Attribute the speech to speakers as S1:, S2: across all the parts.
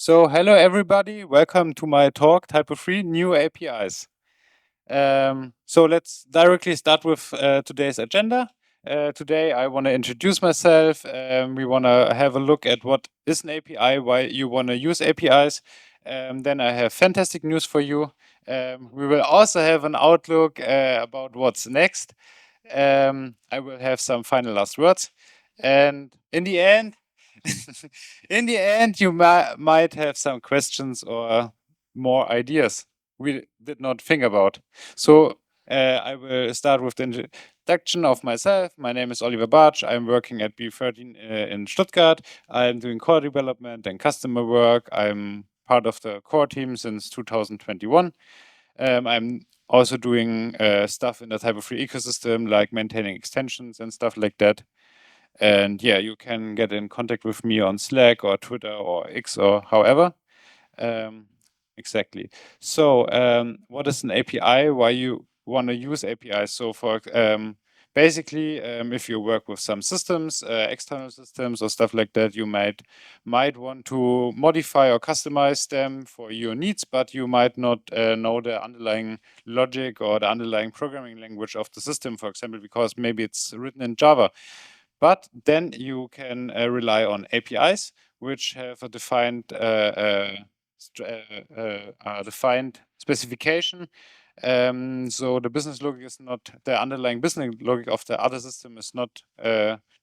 S1: So hello everybody, welcome to my talk, TYPO3 New APIs. So let's directly start with today's agenda. Today I want to introduce myself. We want to have a look at what is an API, why you want to use APIs. Then I have fantastic news for you. We will also have an outlook about what's next. I will have some final last words. And in the end, you might have some questions or more ideas we did not think about. So I will start with the introduction of myself. My name is Oliver Bartsch. I'm working at B13 in Stuttgart. I'm doing core development and customer work. I'm part of the core team since 2021. I'm also doing stuff in the TYPO3 ecosystem, like maintaining extensions and stuff like that. And yeah, you can get in contact with me on Slack or Twitter or X or however. Exactly. So what is an API? Why you want to use APIs? So for basically, if you work with some systems, external systems or stuff like that, you might want to modify or customize them for your needs, but you might not know the underlying logic or the underlying programming language of the system, for example, because maybe it's written in Java. But then you can rely on APIs, which have a defined specification. So the business logic is not, the underlying business logic of the other system is not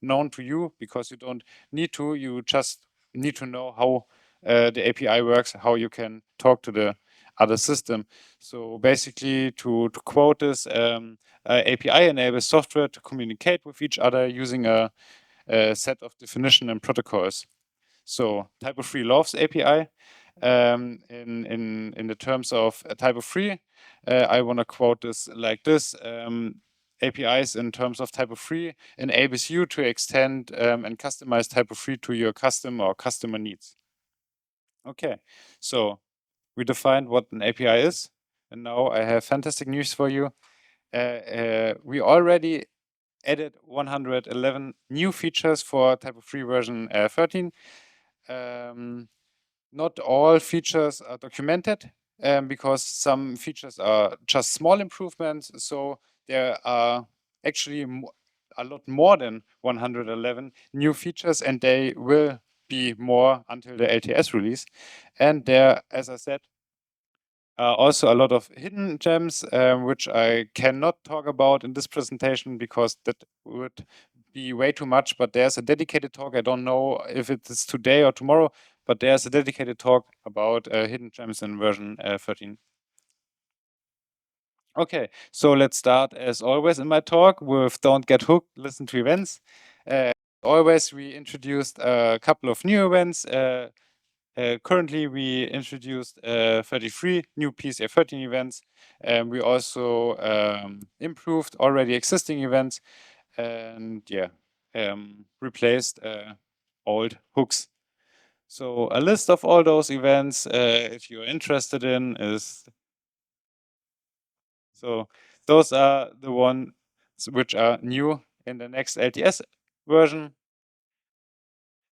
S1: known to you, because you don't need to. You just need to know how the API works, how you can talk to the other system. So basically, to quote this, API enables software to communicate with each other using a set of definition and protocols. So TYPO3 loves API. In the terms of TYPO3, I want to quote this like this. APIs in terms of TYPO3 enables you to extend and customize TYPO3 to your custom or customer needs. Okay, so we defined what an API is, and now I have fantastic news for you. We already added 111 new features for TYPO3 version 13. Not all features are documented because some features are just small improvements. So there are actually a lot more than 111 new features, and they will be more until the LTS release. And there, as I said, also a lot of hidden gems, which I cannot talk about in this presentation because that would be way too much, but there's a dedicated talk. I don't know if it is today or tomorrow, but there's a dedicated talk about hidden gems in version 13. Okay, so let's start as always in my talk with don't get hooked, listen to events. Always, we introduced a couple of new events. Currently, we introduced 33 new PSA 13 events. We also improved already existing events and replaced old hooks. So a list of all those events, if you're interested in, is so those are the ones which are new in the next LTS version.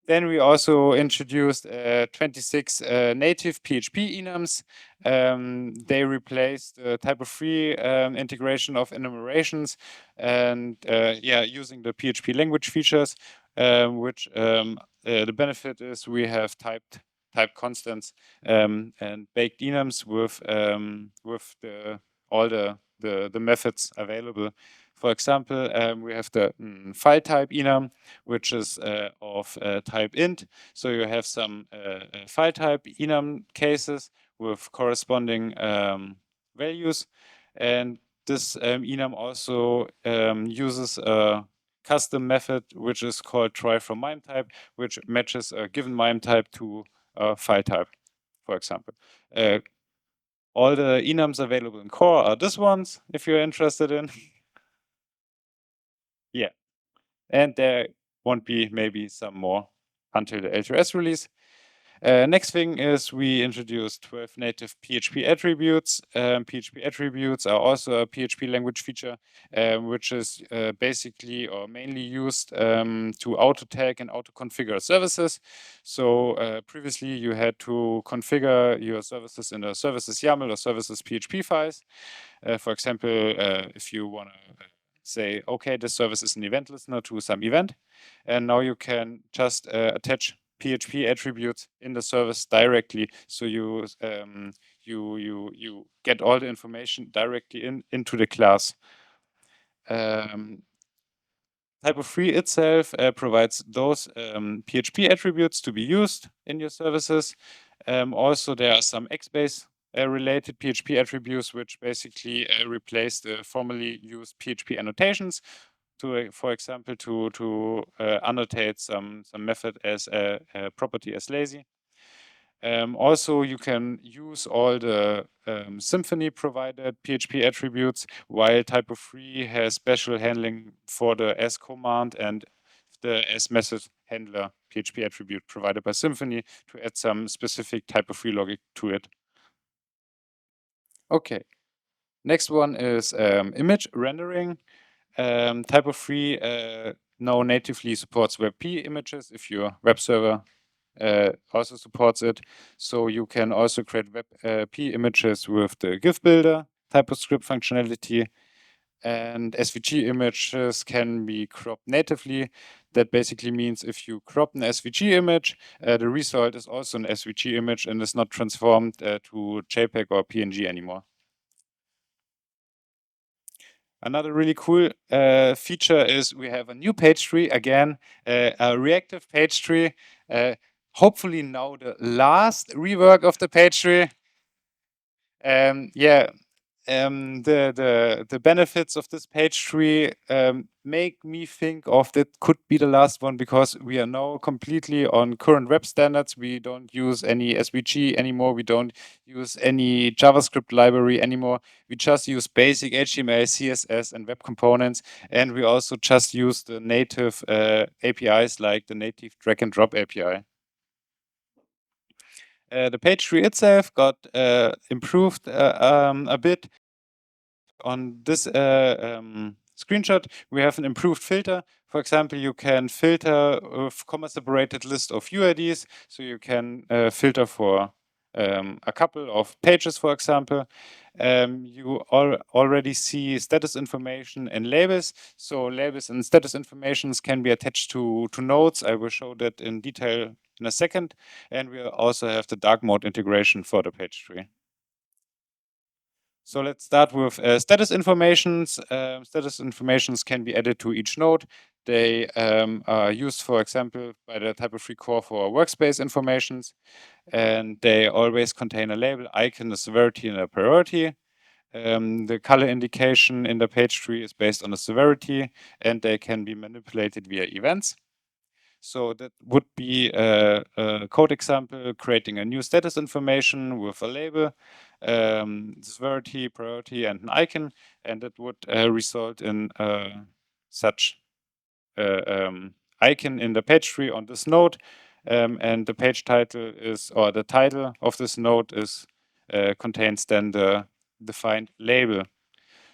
S1: Then we also introduced 26 native PHP enums. They replaced the TYPO3 integration of enumerations and using the PHP language features, which the benefit is we have type constants and baked enums with all the methods available. For example, we have the file type enum, which is of type int. So you have some file type enum cases with corresponding values. And this enum also uses a custom method, which is called try from MIME type, which matches a given MIME type to a file type, for example. All the enums available in core are this ones, if you're interested in. Yeah. And there won't be maybe some more until the LTS release. Next thing is we introduced 12 native PHP attributes. PHP attributes are also a PHP language feature, which is basically or mainly used to auto tag and auto configure services. So previously you had to configure your services in a services YAML or services PHP files. For example, if you want to say, okay, this service is an event listener to some event, and now you can just attach PHP attributes in the service directly. So you get all the information directly into the class. TYPO3 itself provides those PHP attributes to be used in your services. Also, there are some X-base related PHP attributes which basically replace the formerly used PHP annotations to, for example, to annotate some method as a property as lazy. Also, you can use all the Symfony provided PHP attributes, while TYPO3 has special handling for the as command and the as method handler PHP attribute provided by Symfony to add some specific TYPO3 logic to it. Okay, next one is image rendering. TYPO3 now natively supports WebP images if your web server also supports it. So you can also create WebP images with the GIF builder TypoScript functionality. And SVG images can be cropped natively. That basically means if you crop an SVG image, the result is also an SVG image and is not transformed to JPEG or PNG anymore. Another really cool feature is we have a new page tree, again, a reactive page tree. Hopefully now the last rework of the page tree. The benefits of this page tree make me think of that could be the last one, because we are now completely on current web standards. We don't use any SVG anymore. We don't use any JavaScript library anymore. We just use basic HTML, CSS, and web components. And we also just use the native APIs like the native drag and drop API. The page tree itself got improved a bit. On this screenshot, we have an improved filter. For example, you can filter with comma-separated list of UIDs. So you can filter for a couple of pages, for example. You already see status information and labels. So labels and status informations can be attached to nodes. I will show that in detail in a second. And we also have the dark mode integration for the page tree. So let's start with status informations. Status informations can be added to each node. They are used, for example, by the TYPO3 core for workspace informations. And they always contain a label, icon, a severity, and a priority. The color indication in the page tree is based on the severity, and they can be manipulated via events. So that would be a code example, creating a new status information with a label, severity, priority, and an icon, and that would result in such icon in the page tree on this node, and the page title is, or the title of this node is contains then the defined label.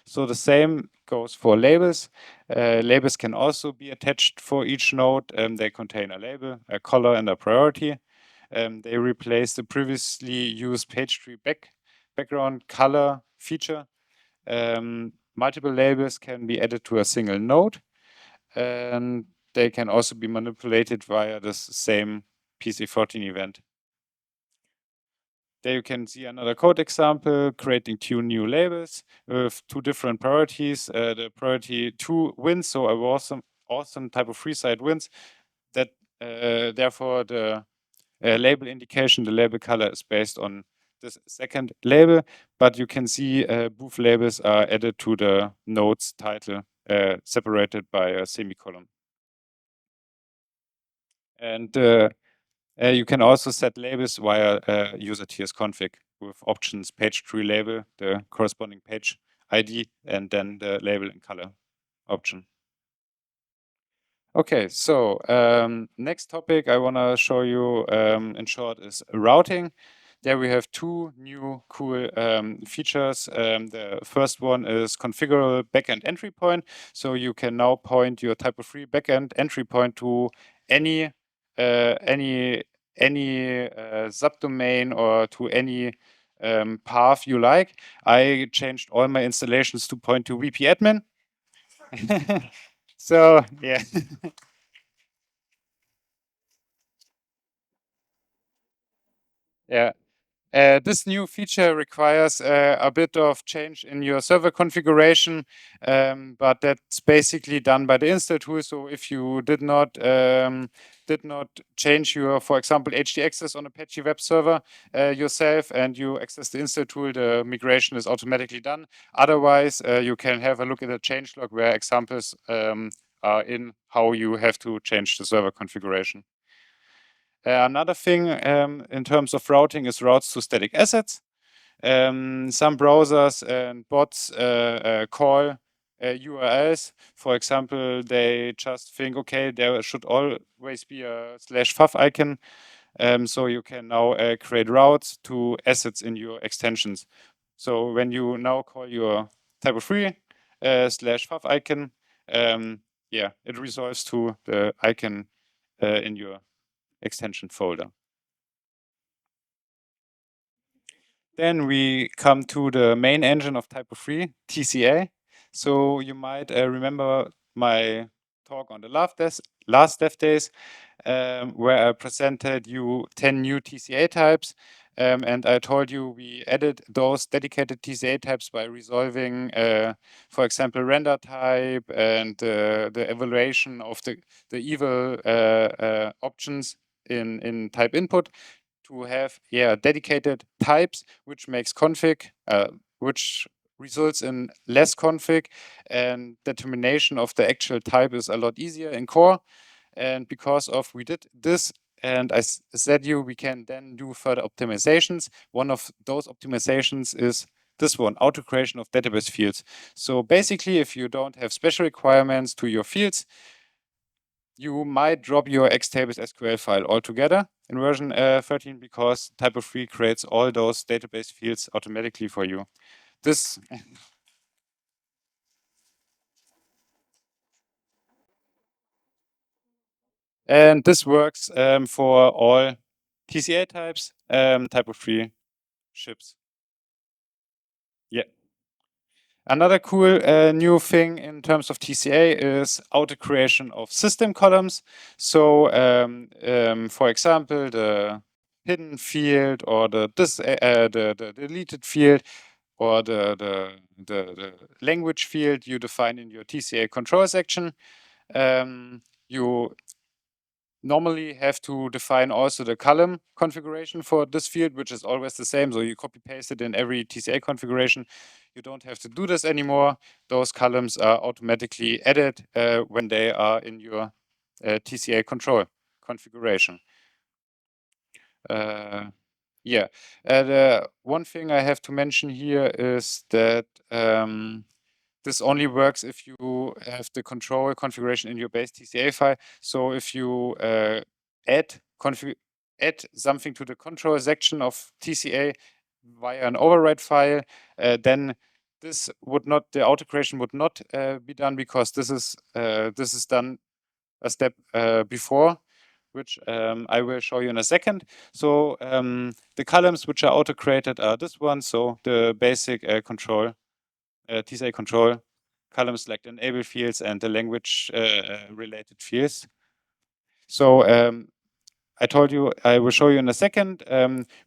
S1: So the same goes for labels. Labels can also be attached for each node. They contain a label, a color, and a priority. They replace the previously used page tree background color feature. Multiple labels can be added to a single node, and they can also be manipulated via this same PC14 event. There you can see another code example, creating two new labels with two different priorities. The priority 2 wins, so a awesome TYPO3 side wins. That therefore the label indication, the label color is based on this second label, but you can see both labels are added to the node's title, separated by a semicolon. And you can also set labels via user tsconfig with options page tree label, the corresponding page ID, and then the label and color option. Okay, so next topic I want to show you in short is routing. There we have two new cool features. The first one is configurable backend entry point. So you can now point your TYPO3 backend entry point to any subdomain or to any path you like. I changed all my installations to point to VP admin. So yeah. Yeah. This new feature requires a bit of change in your server configuration, but that's basically done by the install tool. So if you did not change your, for example, HD access on Apache web server yourself, and you access the install tool, the migration is automatically done. Otherwise, you can have a look at the changelog where examples are in how you have to change the server configuration. Another thing in terms of routing is routes to static assets. Some browsers and bots call URLs. For example, they just think, okay, there should always be a /fav icon. So you can now create routes to assets in your extensions. So when you now call your TYPO3 /fav icon, yeah, it resolves to the icon in your extension folder. Then we come to the main engine of TYPO3, TCA. So you might remember my talk on the last dev days, where I presented you 10 new TCA types. And I told you we added those dedicated TCA types by resolving, for example, render type and the evaluation of the evil options in type input to have dedicated types, which makes config, which results in less config, and determination of the actual type is a lot easier in core. And because of we did this, and I said you, we can then do further optimizations. One of those optimizations is this one, auto creation of database fields. So basically, if you don't have special requirements to your fields, you might drop your xtables SQL file altogether in version 13 because TYPO3 creates all those database fields automatically for you. This and this works for all TCA types, TYPO3 ships. Yeah. Another cool new thing in terms of TCA is auto creation of system columns. So, for example, the hidden field or the deleted field or the language field you define in your TCA control section. You normally have to define also the column configuration for this field, which is always the same. So you copy paste it in every TCA configuration. You don't have to do this anymore. Those columns are automatically added when they are in your TCA control configuration. Yeah, the one thing I have to mention here is that this only works if you have the control configuration in your base TCA file. So if you add something to the control section of TCA via an override file, then this would not, the auto creation would not be done because this is done a step before, which I will show you in a second. So the columns which are auto created are this one. So the basic control, TCA control columns like the enable fields and the language related fields. So I told you I will show you in a second.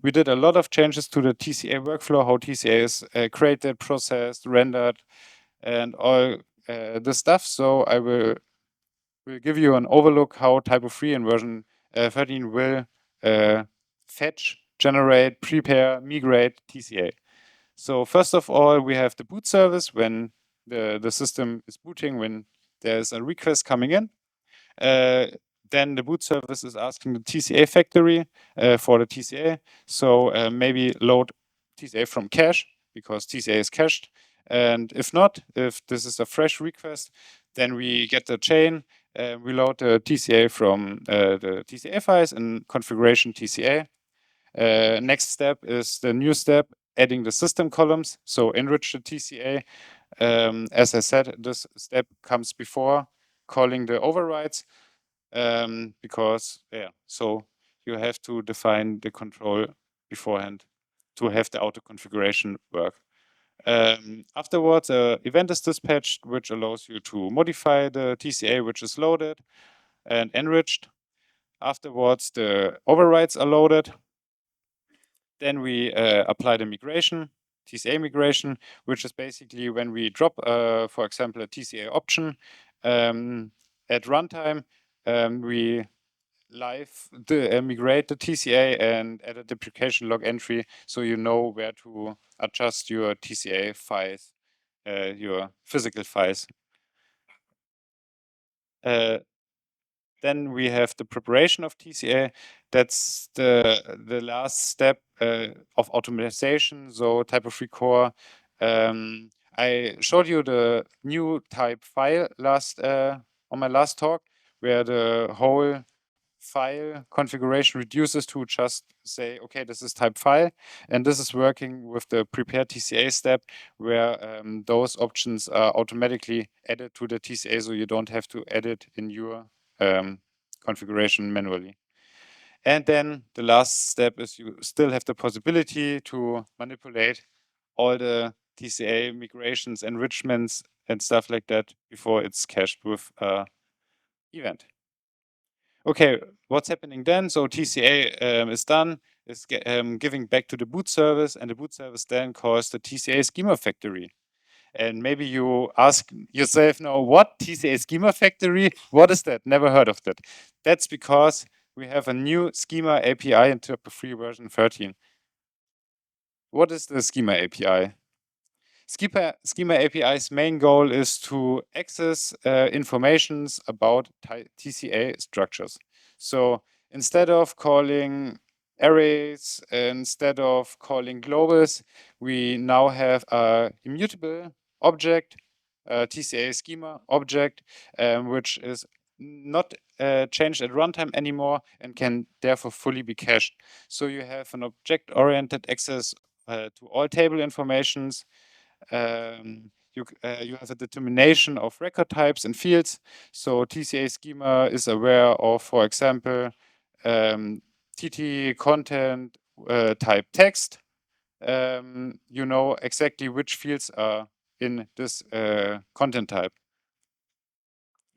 S1: We did a lot of changes to the TCA workflow, how TCA is created, processed, rendered, and all this stuff. So I will give you an overlook how TYPO3 in version 13 will fetch, generate, prepare, migrate TCA. So first of all, we have the boot service when the system is booting, when there's a request coming in. Then the boot service is asking the TCA factory for the TCA. So maybe load TCA from cache because TCA is cached. And if not, if this is a fresh request, then we get the chain We load the TCA from the TCA files in configuration TCA. Next step is the new step, adding the system columns, so enrich the TCA. As I said, this step comes before calling the overrides, because so you have to define the control beforehand to have the auto configuration work. Afterwards, an event is dispatched, which allows you to modify the TCA which is loaded and enriched. Afterwards, the overrides are loaded. Then we apply the migration, TCA migration, which is basically when we drop, for example, a TCA option at runtime, we migrate the TCA and add a deprecation log entry so you know where to adjust your TCA files, your physical files. Then we have the preparation of TCA. That's the last step of automation. So TYPO3 core. I showed you the new type file on my last talk, where the whole file configuration reduces to just say, okay, this is type file, and this is working with the prepare TCA step, where those options are automatically added to the TCA, so you don't have to edit in your configuration manually. And then the last step is you still have the possibility to manipulate all the TCA migrations, enrichments, and stuff like that before it's cached with event. Okay, what's happening then? So TCA is done, is giving back to the boot service, and the boot service then calls the TCA schema factory. And maybe you ask yourself now, what TCA schema factory? What is that? Never heard of that. That's because we have a new schema API in TYPO3 version 13. What is the schema API? Schema API's main goal is to access informations about TCA structures. So instead of calling arrays, instead of calling globals, we now have a immutable object, TCA schema object, which is not changed at runtime anymore and can therefore fully be cached. So you have an object-oriented access to all table informations. You have a determination of record types and fields. So TCA schema is aware of, for example, TT content type text. You know exactly which fields are in this content type.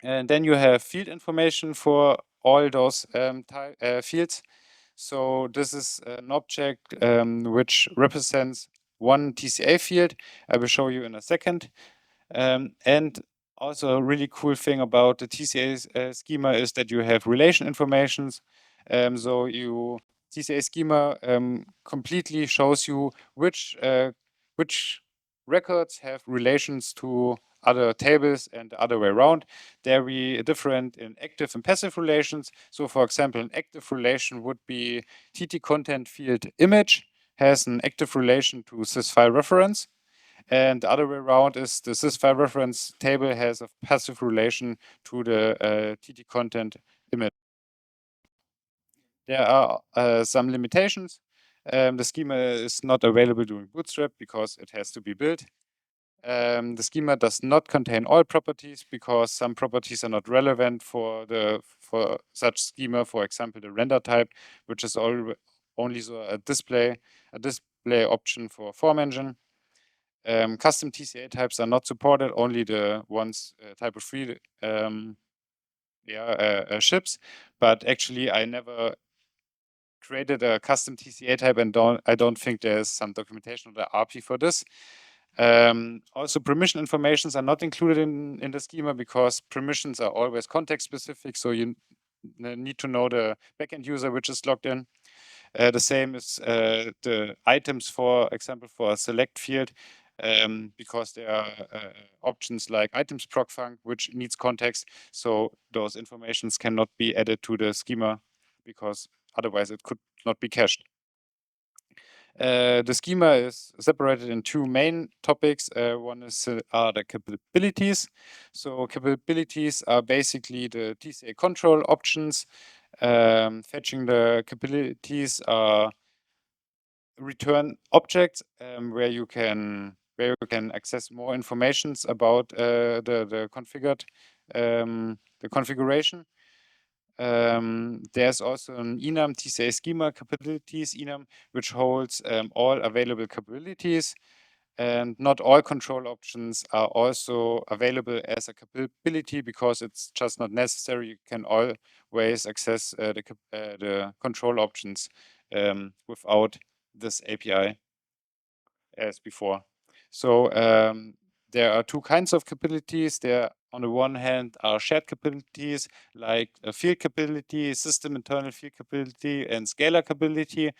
S1: And then you have field information for all those fields. So this is an object which represents one TCA field. I will show you in a second. And also a really cool thing about the TCA schema is that you have relation informations. So TCA schema completely shows you which records have relations to other tables and the other way around. They're really different in active and passive relations. So for example, an active relation would be TT content field image has an active relation to sysfile reference. And the other way around is the sysfile reference table has a passive relation to the TT content image. There are some limitations. The schema is not available during Bootstrap because it has to be built. The schema does not contain all properties because some properties are not relevant for such schema. For example, the render type, which is only a display option for form engine. Custom TCA types are not supported, only the ones TYPO3 ships. But actually, I never created a custom TCA type, and I don't think there's some documentation of the RP for this. Also, permission informations are not included in the schema because permissions are always context specific. So you need to know the backend user which is logged in. The same is the items, for example, for a select field, because there are options like items proc func, which needs context. So those informations cannot be added to the schema because otherwise it could not be cached. The schema is separated in two main topics. One is are the capabilities. So capabilities are basically the TCA control options. Fetching the capabilities are return objects where you can access more informations about the configured the configuration. There's also an enum TCA schema capabilities enum which holds all available capabilities, and not all control options are also available as a capability because it's just not necessary. You can always access the control options without this API as before. So there are two kinds of capabilities. There, on the one hand, are shared capabilities like a field capability, system internal field capability, and scalar capability,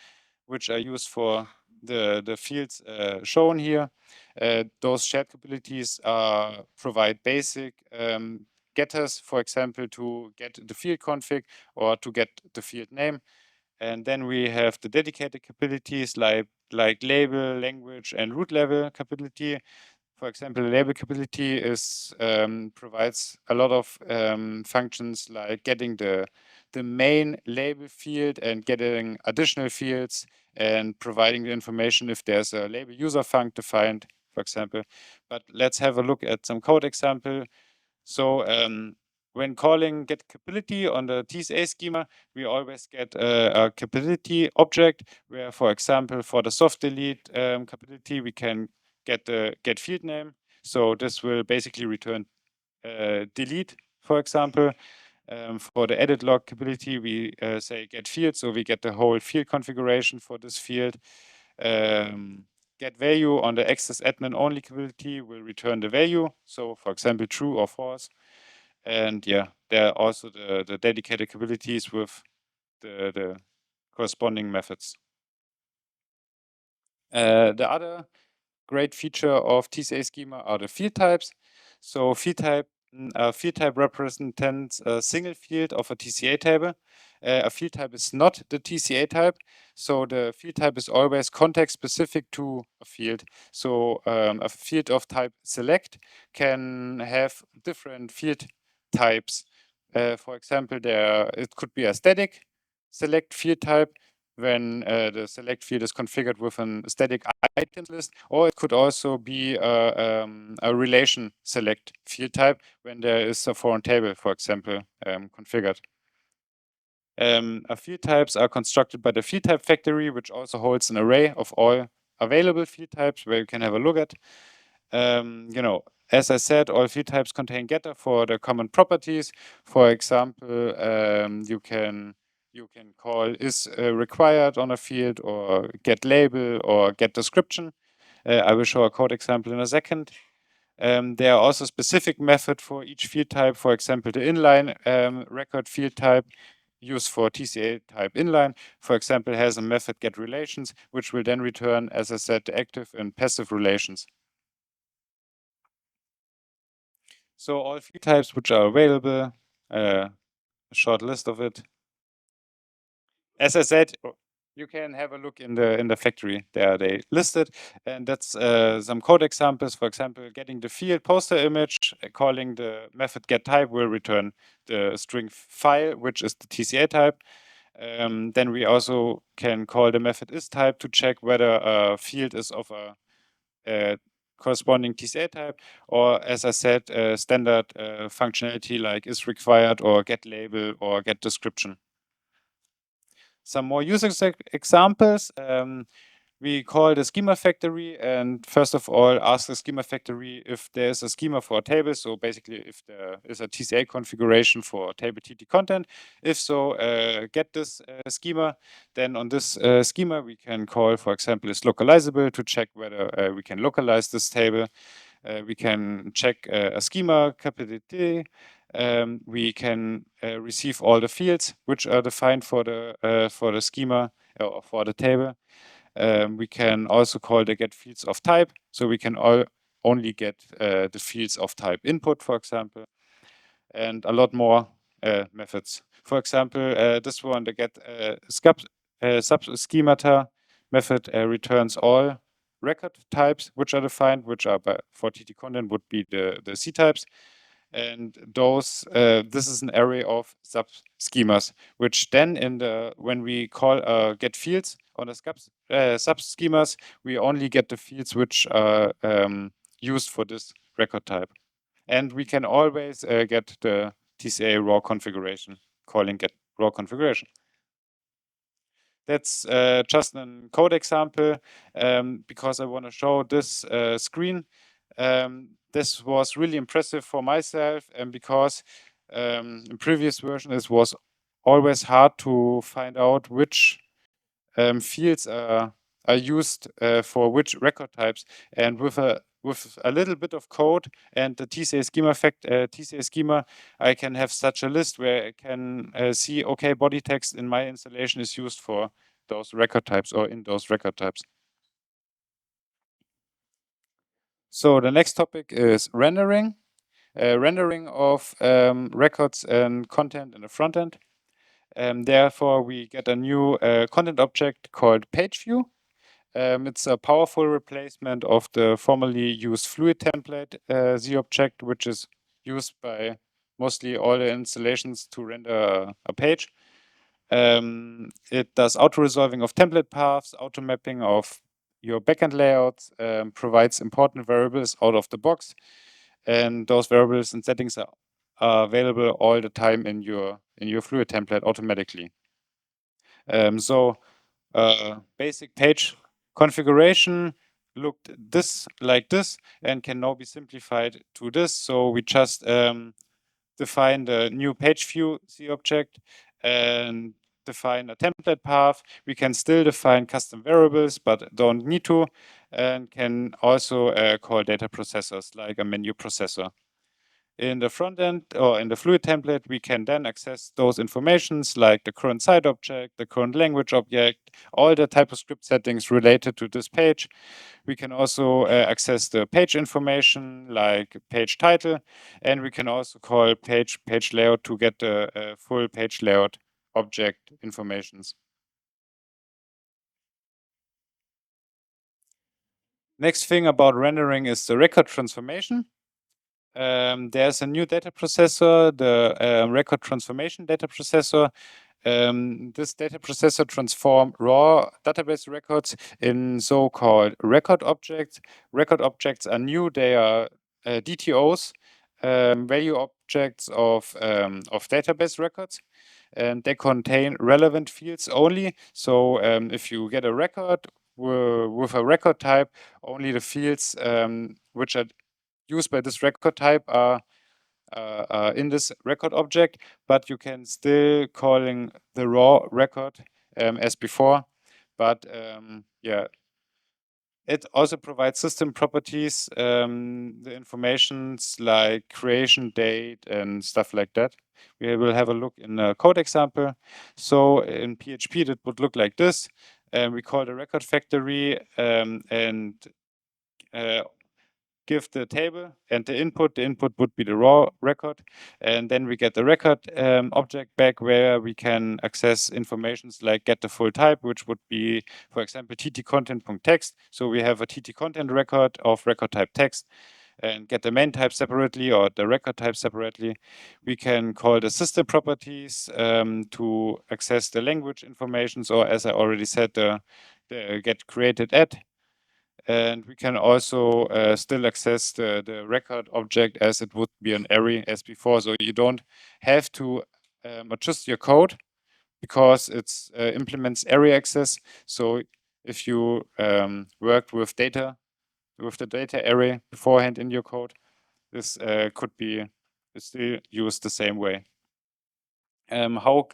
S1: which are used for the fields shown here. Those shared capabilities provide basic getters, for example, to get the field config or to get the field name. And then we have the dedicated capabilities like label, language, and root level capability. For example, label capability is provides a lot of functions like getting the main label field and getting additional fields and providing the information if there's a label user func defined, for example. But let's have a look at some code example. So when calling get capability on the TSA schema, we always get a capability object where, for example, for the soft delete capability, we can get the get field name. So this will basically return delete, for example. For the edit log capability, we say get field, so we get the whole field configuration for this field. Get value on the access admin only capability will return the value. So for example, true or false. And yeah, there are also the dedicated capabilities with the corresponding methods. The other great feature of TCA schema are the field types. So field type represents a single field of a TCA table. A field type is not the TCA type, so the field type is always context specific to a field. So a field of type select can have different field types. For example, it could be a static select field type when the select field is configured with a static items list, or it could also be a relation select field type when there is a foreign table, for example, configured. Field types are constructed by the field type factory, which also holds an array of all available field types where you can have a look at. As I said, all field types contain getter for the common properties. For example, you can call is required on a field, or get label, or get description. I will show a code example in a second. There are also specific method for each field type. For example, the inline record field type used for TCA type inline, for example, has a method get relations, which will then return, as I said, the active and passive relations. So all field types which are available, a short list of it. As I said, you can have a look in the factory. There they listed, and that's some code examples. For example, getting the field poster image, calling the method get type will return the string file, which is the TCA type. Then we also can call the method is type to check whether a field is of a corresponding TCA type, or as I said, standard functionality like is required, or get label, or get description. Some more user examples. We call the schema factory, and first of all, ask the schema factory if there's a schema for a table. So basically, if there is a TCA configuration for table TT content. If so, get this schema. Then on this schema, we can call, for example, is localizable to check whether we can localize this table. We can check a schema capability. We can receive all the fields which are defined for the schema or for the table. We can also call the get fields of type, so we can only get the fields of type input, for example, and a lot more methods. For example, this one, the get sub schemata method returns all record types which are defined, which are for TT content would be the C types. And those this is an array of sub schemas, which then when we call get fields on the sub schemas, we only get the fields which are used for this record type. And we can always get the TCA raw configuration, calling get raw configuration. That's just a code example because I want to show this screen. This was really impressive for myself, and because in previous version it was always hard to find out which fields are used for which record types. And with a little bit of code and the TCA schema, I can have such a list where I can see, okay, body text in my installation is used for those record types or in those record types. So the next topic is rendering. Rendering of records and content in the front end. Therefore, we get a new content object called pageview. It's a powerful replacement of the formerly used fluid template Z object, which is used by mostly all the installations to render a page. It does auto-resolving of template paths, auto-mapping of your backend layouts, provides important variables out of the box, and those variables and settings are available all the time in your fluid template automatically. So basic page configuration looked like this and can now be simplified to this. So we just define the new page view C object and define a template path. We can still define custom variables, but don't need to, and can also call data processors like a menu processor. In the front end or in the fluid template, we can then access those informations like the current site object, the current language object, all the TYPOScript settings related to this page. We can also access the page information like page title, and we can also call page layout to get the full page layout object informations. Next thing about rendering is the record transformation. There's a new data processor, the record transformation data processor. This data processor transforms raw database records in so-called record objects. Record objects are new. They are DTOs, value objects of database records, and they contain relevant fields only. So if you get a record with a record type, only the fields which are used by this record type are in this record object, but you can still calling the raw record as before. But yeah, it also provides system properties, the informations like creation date and stuff like that. We will have a look in a code example. So in PHP, that would look like this. We call the record factory and give the table and the input. The input would be the raw record. And then we get the record object back where we can access informations like get the full type, which would be, for example, ttcontent.text. So we have a ttcontent record of record type text and get the main type separately or the record type separately. We can call the system properties to access the language informations, or as I already said, the get created at. And we can also still access the record object as it would be an array as before. So you don't have to adjust your code because it implements array access. So if you worked with the data array beforehand in your code, this could be still used the same way. How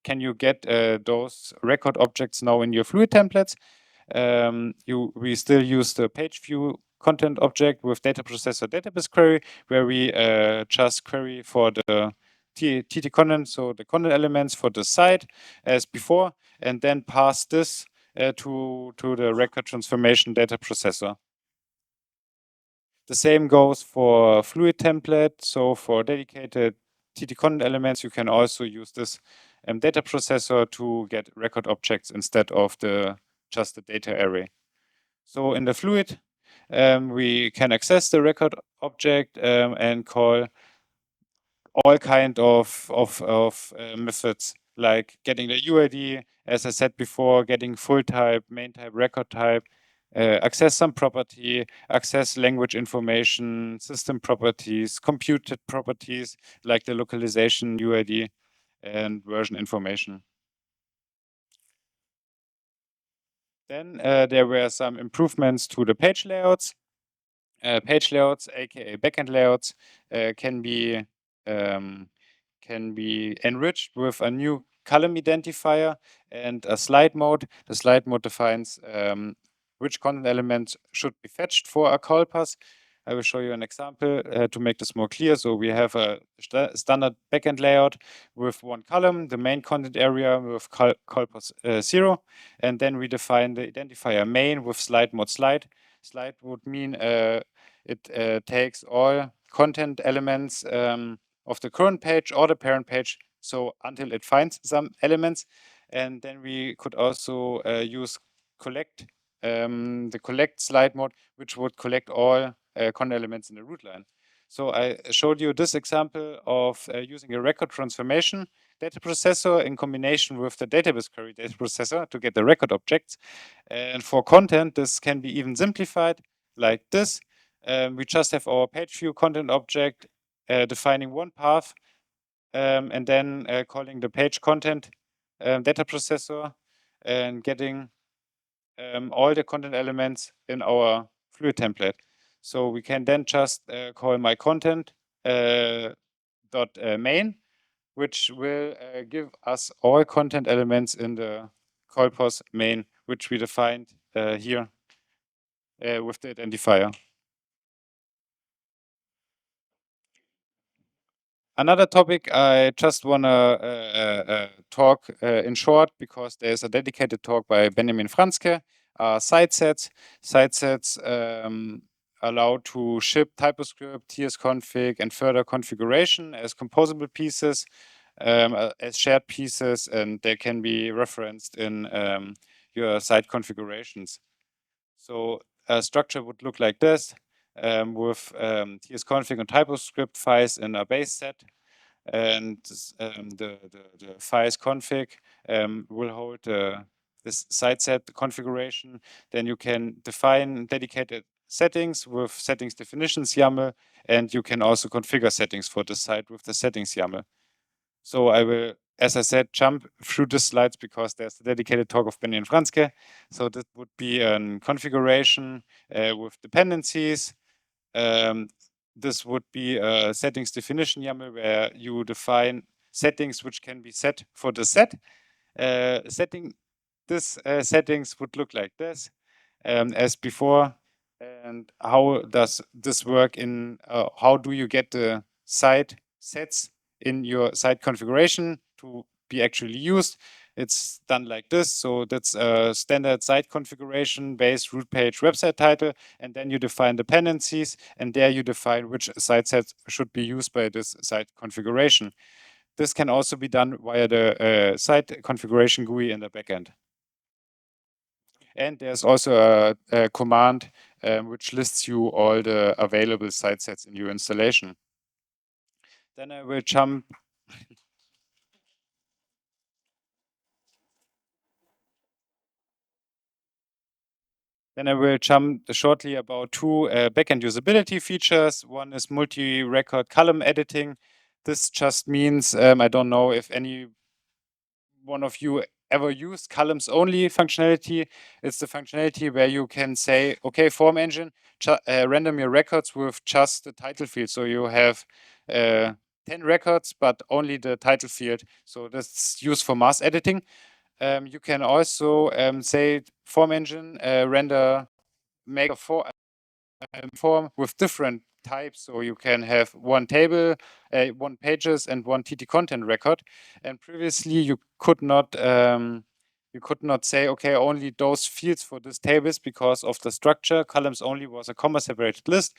S1: can you get those record objects now in your fluid templates? We still use the page view content object with data processor database query, where we just query for the TT content, so the content elements for the site as before, and then pass this to the record transformation data processor. The same goes for fluid template. So for dedicated TT content elements, you can also use this data processor to get record objects instead of the just the data array. So in the fluid, we can access the record object and call all kind of methods, like getting the UID, as I said before, getting full type, main type, record type, access some property, access language information, system properties, computed properties, like the localization UID and version information. Then there were some improvements to the page layouts. Page layouts, aka backend layouts, can be enriched with a new column identifier and a slide mode. The slide mode defines which content elements should be fetched for a call pass. I will show you an example to make this more clear. So we have a standard backend layout with one column, the main content area with call pass 0, and then we define the identifier main with slide mode slide. Slide would mean it takes all content elements of the current page or the parent page, so until it finds some elements. And then we could also use collect, the collect slide mode, which would collect all content elements in the root line. So I showed you this example of using a record transformation data processor in combination with the database query data processor to get the record objects. And for content, this can be even simplified like this. We just have our page view content object defining one path and then calling the page content data processor and getting all the content elements in our fluid template. So we can then just call my content dot main, which will give us all content elements in the call pass main, which we defined here with the identifier. Another topic I just want to talk in short, because there's a dedicated talk by Benjamin Franzke, site sets. Site sets allow to ship TypoScript, tsconfig, and further configuration as composable pieces, as shared pieces, and they can be referenced in your site configurations. So a structure would look like this, with tsconfig and TypoScript files in a base set, and the files config will hold this site set configuration. Then you can define dedicated settings with settings definitions YAML, and you can also configure settings for the site with the settings YAML. So I will, as I said, jump through the slides because there's a dedicated talk of Benjamin Franzke. So that would be a configuration with dependencies. This would be a settings definition YAML where you define settings which can be set for the set. Settings would look like this, as before. And how does this work in, how do you get the site sets in your site configuration to be actually used? It's done like this. So that's a standard site configuration based root page website title. And then you define dependencies, and there you define which site sets should be used by this site configuration. This can also be done via the site configuration GUI in the backend. And there's also a command which lists you all the available site sets in your installation. Then I will jump. Then I will jump shortly about two backend usability features. One is multi-record column editing. This just means, I don't know if any one of you ever used columns only functionality. It's the functionality where you can say, okay, form engine, random your records with just the title field. So you have 10 records, but only the title field. So that's used for mass editing. You can also say form engine, make a form with different types. So you can have one table, one pages, and one TT content record. And previously you could not say, okay, only those fields for this tables because of the structure. Columns only was a comma separated list.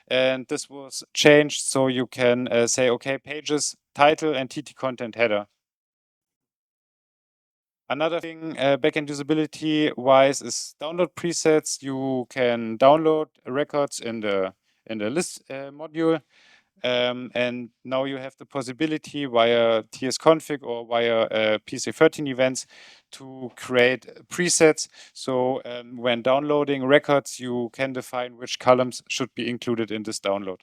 S1: And this was changed so you can say, okay, pages, title, and TT content header. Another thing, backend usability wise, is download presets. You can download records in the list module. And now you have the possibility via tsconfig or via PSA13 events to create presets. So when downloading records, you can define which columns should be included in this download.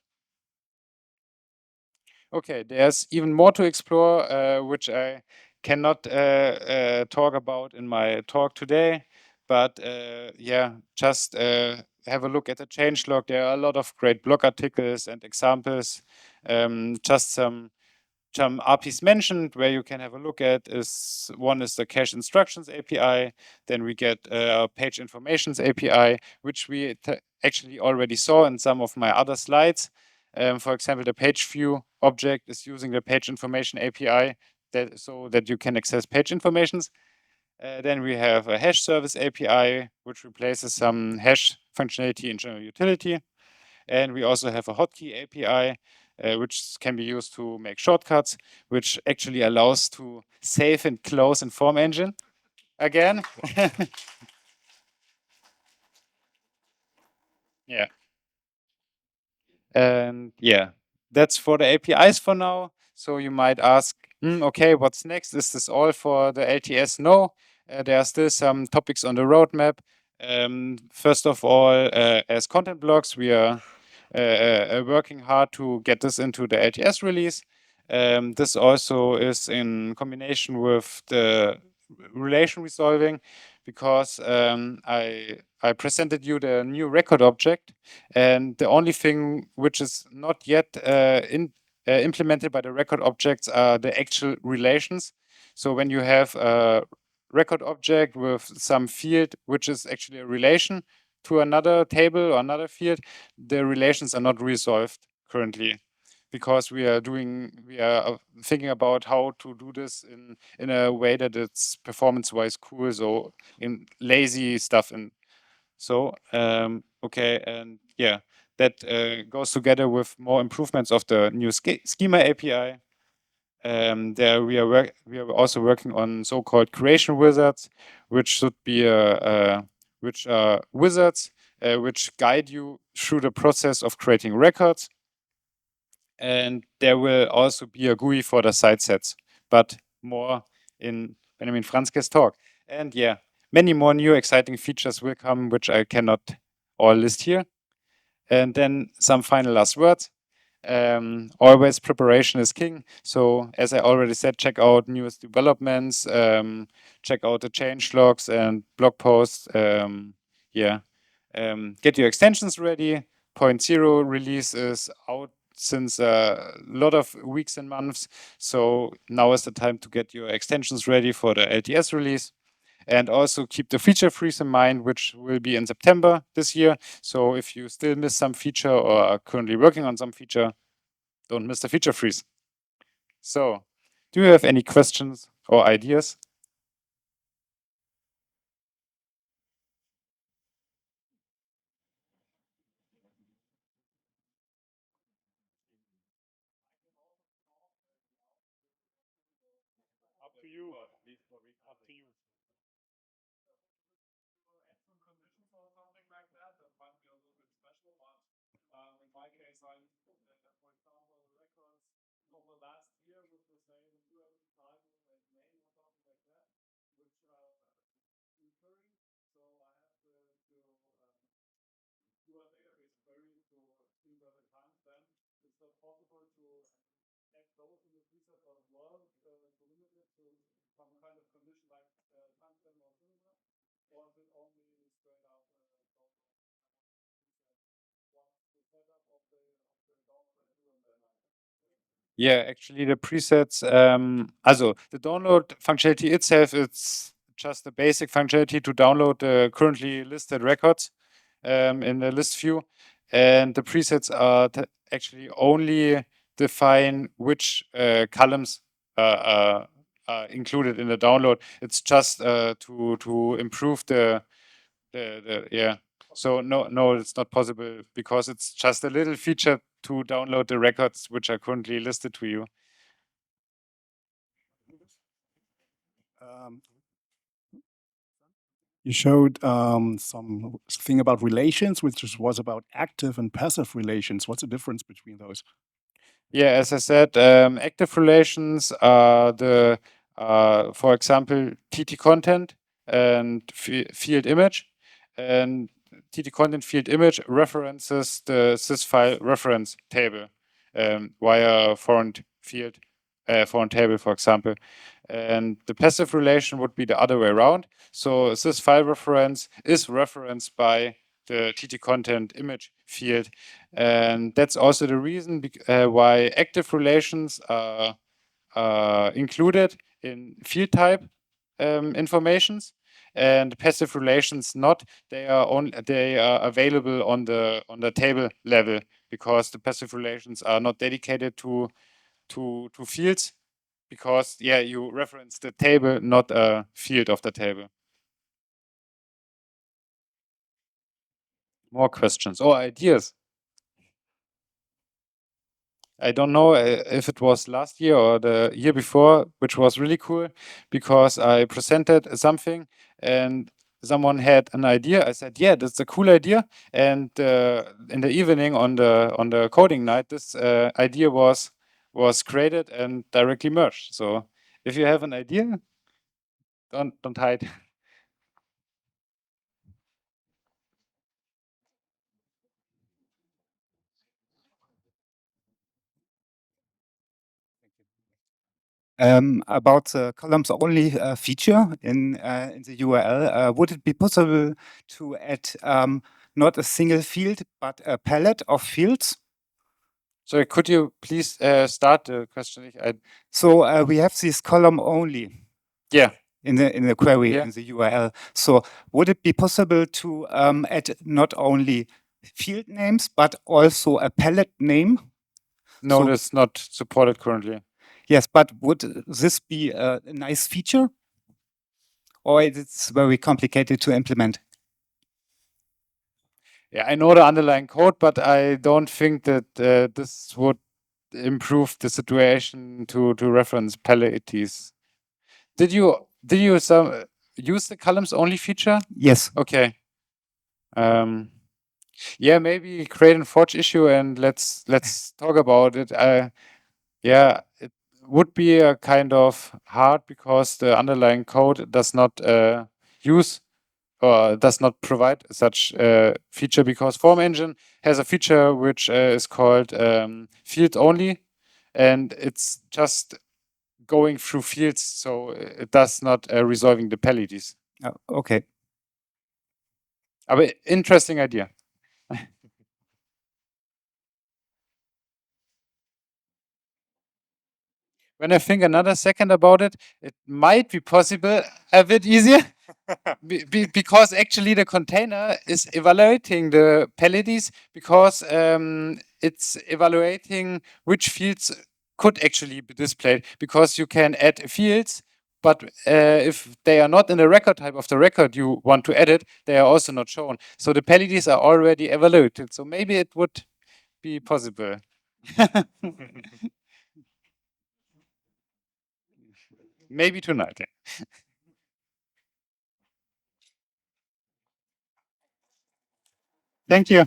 S1: Okay, there's even more to explore, which I cannot talk about in my talk today. But yeah, just have a look at the changelog. There are a lot of great blog articles and examples. Just some APIs mentioned where you can have a look at is one is the cache instructions API. Then we get page informations API, which we actually already saw in some of my other slides. For example, the page view object is using the page information API so that you can access page informations. Then we have a hash service API, which replaces some hash functionality in general utility. And we also have a hotkey API, which can be used to make shortcuts, which actually allows to save and close in Form Engine again. Yeah. And yeah, that's for the APIs for now. So you might ask, okay, what's next? Is this all for the LTS? No, there are still some topics on the roadmap. First of all, as content blocks, we are working hard to get this into the LTS release. This also is in combination with the relation resolving, because I presented you the new record object, and the only thing which is not yet implemented by the record objects are the actual relations. So when you have a record object with some field which is actually a relation to another table or another field, the relations are not resolved currently, because we are thinking about how to do this in a way that it's performance-wise cool, so in lazy stuff. And so okay, and yeah, that goes together with more improvements of the new schema API. There we are also working on so-called creation wizards, which should be which are wizards which guide you through the process of creating records. And there will also be a GUI for the side sets, but more in Benjamin Franzke's talk. And yeah, many more new exciting features will come, which I cannot all list here. And then some final last words. Always preparation is king. So as I already said, check out newest developments, check out the change logs and blog posts. Yeah, get your extensions ready. 0.0 release is out since a lot of weeks and months. So now is the time to get your extensions ready for the LTS release. And also keep the feature freeze in mind, which will be in September this year. So if you still miss some feature or are currently working on some feature, don't miss the feature freeze. So do you have any questions or ideas? Up to you. Up to you. In my case, for example, records over last year with the same time as May or something like that, which are recurring. So I have to do a database query to see where the timestamp. It's not possible to add those in the preset as well, to limit it to some kind of condition like timestamp or similar, or is it only straight up Yeah, actually the presets, also the download functionality itself, it's just a basic functionality to download the currently listed records in the list view. And the presets are actually only define which columns are included in the download. It's just to improve the yeah. So no, it's not possible, because it's just a little feature to download the records which are currently listed to you.
S2: Um, You showed something about relations, which was about active and passive relations. What's the difference between those?
S1: Yeah, as I said, active relations are the, for example, TT content and field image. And TT content field image references the sys file reference table via foreign field, foreign table, for example. And the passive relation would be the other way around. So sys file reference is referenced by the TT content image field. And that's also the reason why active relations are included in field type informations, and passive relations not. They are available on the table level, because the passive relations are not dedicated to fields, because you reference the table, not a field of the table. More questions or ideas? I don't know if it was last year or the year before, which was really cool, because I presented something and someone had an idea. I said, "Yeah, that's a cool idea." And in the evening on the coding night, this idea was created and directly merged. So if you have an idea, don't hide.
S3: About the columns only feature in the URL, would it be possible to add not a single field, but a palette of fields?
S1: So could you please start the question?
S3: So we have this column only.
S1: Yeah.
S3: In the query,
S1: Yeah.
S3: in the URL. So would it be possible to add not only field names, but also a palette name?
S1: No,
S3: So-
S1: that's not supported currently.
S3: Yes, but would this be a nice feature? Or it's very complicated to implement?
S1: Yeah, I know the underlying code, but I don't think that this would improve the situation to reference palettes. Did you use the columns only feature?
S3: Yes.
S1: Okay. Yeah, maybe create a forge issue and let's talk about it. Yeah, it would be a kind of hard, because the underlying code does not use or does not provide such feature, because Form Engine has a feature which is called field only, and it's just going through fields, so it does not resolving the palettes.
S3: Okay.
S1: But interesting idea. When I think another second about it, it might be possible a bit easier. Because actually the container is evaluating the palettes, because it's evaluating which fields could actually be displayed, because you can add fields, but if they are not in the record type of the record you want to edit, they are also not shown. So the palettes are already evaluated. So maybe it would be possible. Maybe tonight. Yeah. Thank you.